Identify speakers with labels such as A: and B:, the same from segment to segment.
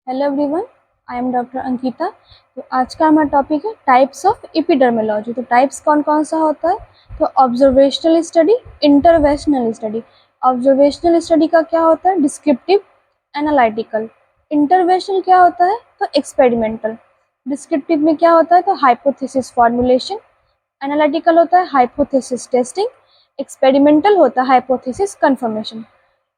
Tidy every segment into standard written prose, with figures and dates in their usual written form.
A: Hello everyone, I am doctor Ankita. तो आज का हमारा टॉपिक है टाइप्स ऑफ एपिडर्मोलॉजी। तो टाइप्स कौन कौन सा होता है? तो observational study, interventional study. Observational study का क्या होता है? Descriptive, analytical. इंटरवेंशनल क्या होता है? तो एक्सपेरिमेंटल। डिस्क्रिप्टिव में क्या होता है? तो हाइपोथेसिस फॉर्मुलेशन। एनालिटिकल होता है हाइपोथेसिस टेस्टिंग। एक्सपेरिमेंटल होता है हाइपोथेसिस कंफर्मेशन।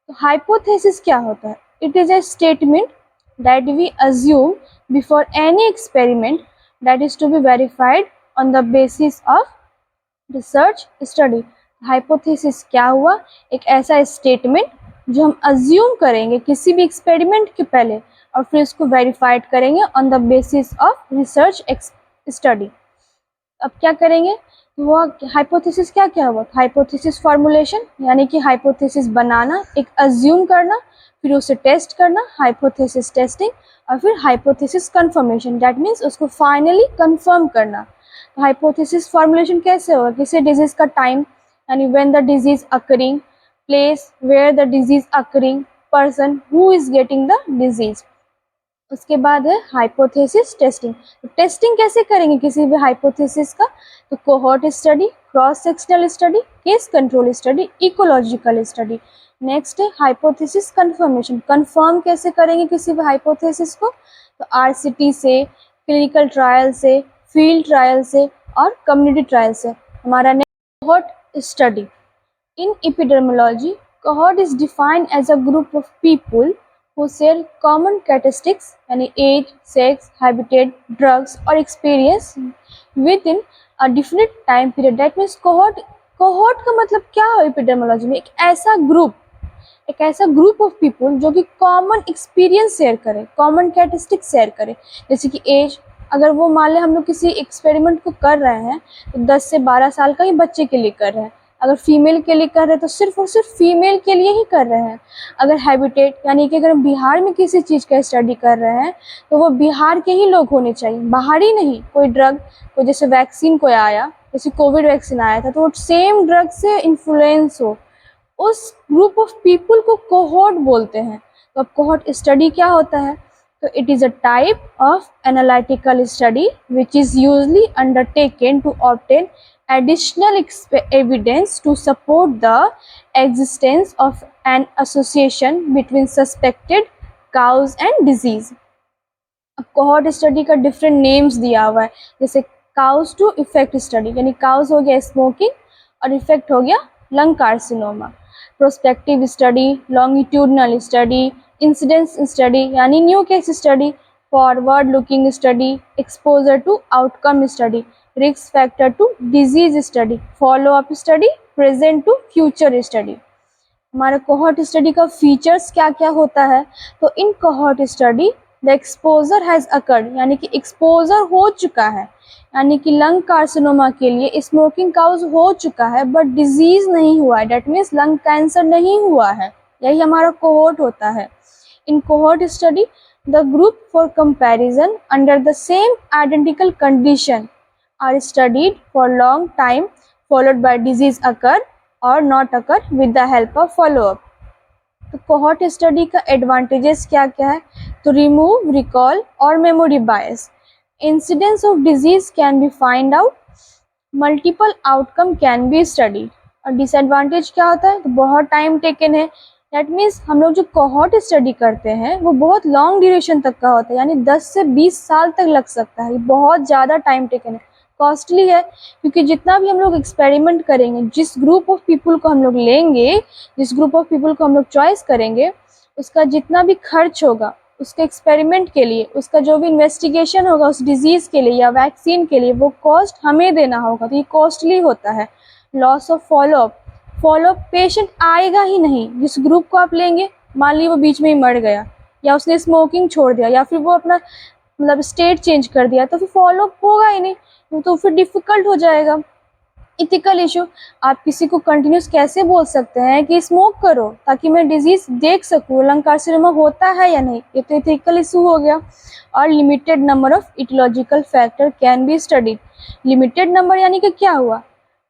A: तो हाइपोथेसिस क्या होता है? It is a statement that we assume before any experiment that is to be verified on the basis of research study. Hypothesis क्या हुआ? एक ऐसा स्टेटमेंट जो हम अज्यूम करेंगे किसी भी एक्सपेरिमेंट के पहले और फिर उसको वेरीफाइड करेंगे on the basis of research study. अब क्या करेंगे? वो हाइपोथेसिस क्या क्या हुआ? हाइपोथेसिस फॉर्मुलेशन यानी कि हाइपोथेसिस बनाना, एक अज्यूम करना, फिर उसे टेस्ट करना, हाइपोथेसिस टेस्टिंग, और फिर हाइपोथेसिस कंफर्मेशन, दैट मीन्स उसको फाइनली कंफर्म करना। तो हाइपोथेसिस फॉर्मुलेशन कैसे होगा? किसी डिजीज का टाइम यानी when the disease occurring, place where the disease occurring, person who is getting the disease. उसके बाद है हाइपोथेसिस टेस्टिंग। तो टेस्टिंग कैसे करेंगे किसी भी हाइपोथेसिस का? तो cohort study, cross sectional study, case control study, ecological study. Next है हाइपोथेसिस कंफर्मेशन। कंफर्म कैसे करेंगे किसी भी हाइपोथेसिस को? तो आरसीटी से, क्लिनिकल ट्रायल से, फील्ड ट्रायल से और कम्युनिटी ट्रायल से। हमारा next cohort study. In epidemiology, cohort is defined as a group of people who share common characteristics यानी age, sex, habitat, drugs और experience within a definite time period. That means cohort का मतलब क्या है epidemiology में? एक ऐसा group of people जो कि कॉमन एक्सपीरियंस शेयर करे, कॉमन कैरेक्टरिस्टिक्स शेयर करे। जैसे कि एज, अगर वो मान लें हम लोग किसी एक्सपेरिमेंट को कर रहे हैं तो 10 से 12 साल का ही बच्चे के लिए कर रहे हैं। अगर फीमेल के लिए कर रहे हैं तो सिर्फ और सिर्फ फीमेल के लिए ही कर रहे हैं। अगर हैबिटेट यानी कि अगर हम बिहार में किसी चीज़ का स्टडी कर रहे हैं तो वो बिहार के ही लोग होने चाहिए, बाहरी नहीं। कोई ड्रग, कोई जैसे वैक्सीन कोई आया, जैसे कोविड वैक्सीन आया था, तो वो सेम ड्रग से इन्फ्लुएंस हो, उस ग्रुप ऑफ पीपल को कोहॉर्ट बोलते हैं। तो अब कोहॉर्ट स्टडी क्या होता है? तो it is a type of analytical study which is usually undertaken to obtain additional evidence to support the existence of an association between suspected cause and disease. अब कोहॉर्ट स्टडी का different names दिया हुआ है, जैसे cause to effect study, यानी cause हो गया smoking और इफेक्ट हो गया lung carcinoma. Prospective study, longitudinal study, incidence study यानी new case study, forward looking study, exposure to outcome study, risk factor to disease study, follow up study, present to future study. हमारा cohort study का features क्या क्या होता है? तो इन cohort study the exposure has occurred, यानी कि एक्सपोजर हो चुका है, यानी कि लंग कार्सिनोमा के लिए स्मोकिंग काउज हो चुका है बट डिजीज नहीं हुआ है, डेट मीन्स लंग कैंसर नहीं हुआ है। यही हमारा कोहॉर्ट होता है। In cohort study the group for comparison under the same identical condition are studied for long time followed by disease occur or not occur with the help of follow up. तो cohort study का advantages क्या क्या है? तो remove recall और memory bias, incidence of disease can be find out, multiple outcome can be study. और disadvantage क्या होता है? तो बहुत टाइम टेकन है, दैट मीन्स हम लोग जो कोहॉर्ट स्टडी करते हैं वो बहुत लॉन्ग ड्यूरेशन तक का होता है, यानी 10 से 20 साल तक लग सकता है, बहुत ज़्यादा टाइम टेकन है, कॉस्टली है। क्योंकि जितना भी हम लोग एक्सपेरिमेंट करेंगे, जिस ग्रुप ऑफ पीपल को हम लोग लेंगे, जिस ग्रुप ऑफ पीपल को हम लोग चॉइस करेंगे, उसका जितना भी खर्च होगा उसके एक्सपेरिमेंट के लिए, उसका जो भी इन्वेस्टिगेशन होगा उस डिजीज़ के लिए या वैक्सीन के लिए, वो कॉस्ट हमें देना होगा, तो ये कॉस्टली होता है। लॉस ऑफ फॉलोअप पेशेंट आएगा ही नहीं। जिस ग्रुप को आप लेंगे, मान लीजिए वो बीच में ही मर गया या उसने स्मोकिंग छोड़ दिया या फिर वो अपना मतलब स्टेट चेंज कर दिया, तो फिर फॉलोअप होगा ही नहीं, तो फिर डिफ़िकल्ट हो जाएगा। इथिकल इशू, आप किसी को कंटिन्यूस कैसे बोल सकते हैं कि स्मोक करो ताकि मैं डिजीज़ देख सकूँ, लंग कार्सिनोमा होता है या नहीं, ये तो इथिकल इशू हो गया। और limited number of aetiological factor can be studied. Limited number यानी कि क्या हुआ?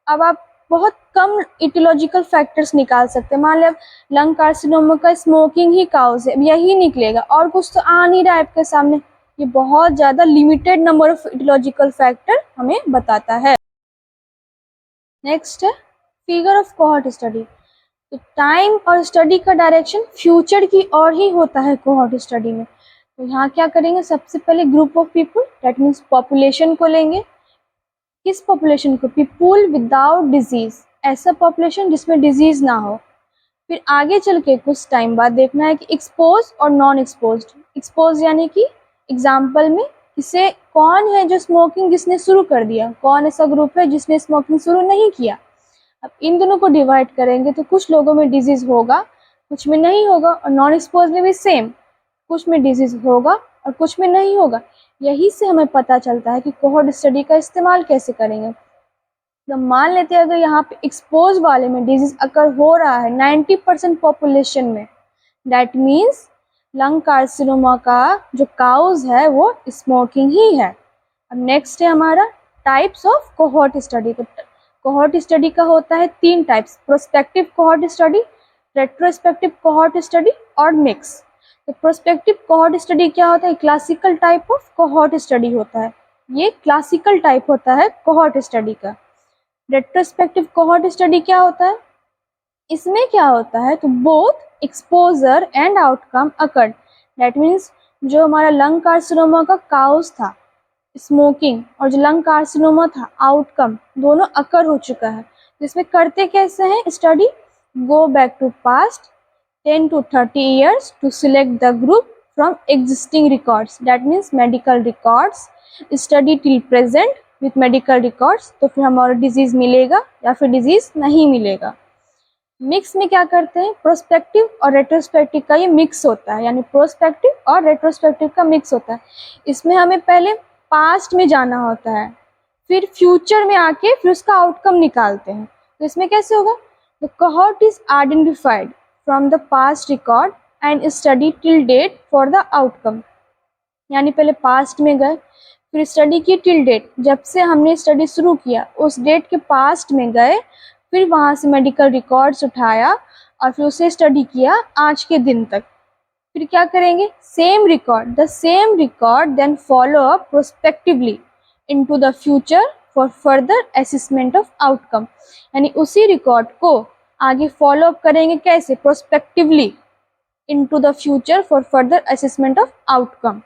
A: अब आप बहुत कम इटियोलॉजिकल फैक्टर्स निकाल सकते हैं। मान लिया लंग कार्सिनोमा का स्मोकिंग ही काउज है, यही निकलेगा और कुछ तो आ नहीं रहा है आपके सामने। ये बहुत ज़्यादा limited number of aetiological factor हमें बताता है। नेक्स्ट है फिगर ऑफ कोहॉर्ट स्टडी। तो टाइम और स्टडी का डायरेक्शन फ्यूचर की ओर ही होता है कोहॉर्ट स्टडी में। तो यहाँ क्या करेंगे, सबसे पहले group of people, that means population को लेंगे। किस पॉपुलेशन को? पीपल विदाउट डिजीज, ऐसा पॉपुलेशन जिसमें डिजीज ना हो। फिर आगे चल के कुछ टाइम बाद देखना है कि एक्सपोज और नॉन एक्सपोज। एक्सपोज यानी कि एग्जाम्पल में किसे, कौन है जो स्मोकिंग जिसने शुरू कर दिया, कौन ऐसा ग्रुप है जिसने स्मोकिंग शुरू नहीं किया। अब इन दोनों को डिवाइड करेंगे तो कुछ लोगों में डिजीज होगा, कुछ में नहीं होगा। और नॉन एक्सपोज में भी सेम, कुछ में डिजीज होगा और कुछ में नहीं होगा। यही से हमें पता चलता है कि कोहॉर्ट स्टडी का इस्तेमाल कैसे करेंगे। तो मान लेते हैं अगर यहाँ पे एक्सपोज वाले में डिजीज अकर हो रहा है 90% पॉपुलेशन में, दैट मीन्स लंग कार्सिनोमा का जो काउज है वो स्मोकिंग ही है। अब नेक्स्ट है हमारा टाइप्स ऑफ कोहॉर्ट स्टडी। तो कोहॉर्ट स्टडी का होता है 3 types, prospective cohort study, retrospective cohort study और मिक्स। तो प्रोस्पेक्टिव कोहॉर्ट स्टडी क्या होता है? Classical type of cohort study होता है, ये क्लासिकल टाइप होता है कोहॉर्ट स्टडी का। रेट्रोस्पेक्टिव कोहॉर्ट स्टडी क्या होता है? इसमें क्या होता है, तो both exposure and outcome occurred, that means जो हमारा लंग कार्सिनोमा का काउज था स्मोकिंग और जो लंग कार्सिनोमा था आउटकम, दोनों अकर हो चुका है। इसमें करते कैसे हैं study? Go back to past 10 to 30 years to select the group from existing records, that means medical records, study till present with medical records। तो फिर हमारा डिजीज मिलेगा या फिर डिजीज नहीं मिलेगा। मिक्स में क्या करते हैं, प्रोस्पेक्टिव और रेट्रोस्पेक्टिव का ये मिक्स होता है, यानी प्रोस्पेक्टिव और रेट्रोस्पेक्टिव का मिक्स होता है। इसमें हमें पहले पास्ट में जाना होता है, फिर फ्यूचर में आके फिर उसका आउटकम निकालते हैं। तो इसमें कैसे होगा, the cohort is identified from the past record and study till date for the outcome. यानी पहले पास्ट में गए, फिर स्टडी की टिल डेट, जब से हमने स्टडी शुरू किया उस डेट के पास्ट में गए, फिर वहाँ से मेडिकल रिकॉर्ड्स उठाया और फिर उसे स्टडी किया आज के दिन तक। फिर क्या करेंगे, same record, the same record then follow up prospectively into the future for further assessment of outcome. यानी उसी रिकॉर्ड को आगे फॉलो अप करेंगे कैसे, prospectively into the future for further assessment of outcome.